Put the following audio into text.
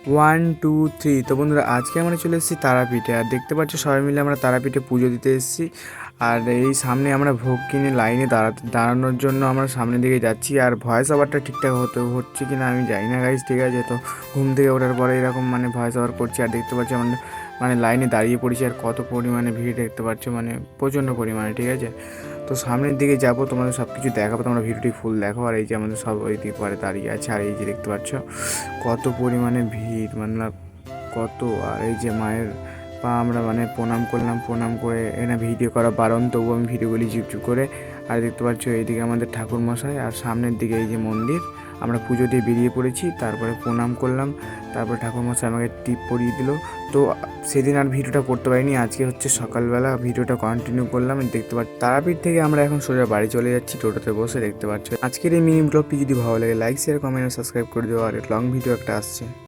1 2 3। তো বন্ধুরা, আজকে আমরা চলে এসেছি তারাপীঠে। আর দেখতে পাচ্ছ সবাই মিলে আমরা তারাপীঠে পুজো দিতে এসেছি। আর এই সামনে আমরা ভোগ কিনে লাইনে দাঁড়ানোর জন্য আমরা সামনের দিকে যাচ্ছি। আর ভয়েস ওভারটা ঠিকঠাক হচ্ছে কি না আমি জানি না গাইজ, ঠিক আছে? তো ঘুম থেকে ওঠার পরে এরকম ভয়েস ওভার করছি। আর দেখতে পাচ্ছি আমরা লাইনে দাঁড়িয়ে পড়েছি। আর কত পরিমাণে ভিড় দেখতে পাচ্ছ, প্রচণ্ড পরিমাণে, ঠিক আছে? তো সামনের দিকে যাব, তোমাদের সব কিছু দেখাবো, তোমরা ভিডিওটি ফুল দেখো। আর এই যে আমাদের সব ওই দিক পরে দাঁড়িয়ে আছে। আর এই যে দেখতে পাচ্ছ কত পরিমাণে ভিড়, কত। আর এই যে মায়ের পা আমরা প্রণাম করলাম, প্রণাম করে এখানে ভিডিও করা বারণ, তবু আমি ভিডিওগুলি চুপ করে। আর দেখতে পাচ্ছ এইদিকে আমাদের ঠাকুর মশাই, আর সামনের দিকে এই যে মন্দির। আমরা পুজো দিয়ে বেরিয়ে পড়েছি, তারপরে প্রণাম করলাম, তারপরে ঠাকুরমশাই আমাকে টিপ পরিয়ে দিল। তো সেদিন আর ভিডিওটা করতে পারিনি, আজকে হচ্ছে সকালবেলা ভিডিওটা কন্টিনিউ করলাম। দেখতে পাচ্ছি তারাপীঠ থেকে আমরা এখন সোজা বাড়ি চলে যাচ্ছি টোটোতে বসে, দেখতে পাচ্ছ। আজকের এই মিনি ব্লগটি যদি ভালো লাগে লাইক শেয়ার কমেন্ট সাবস্ক্রাইব করে দেওয়া। আর লং ভিডিও একটা আসছে।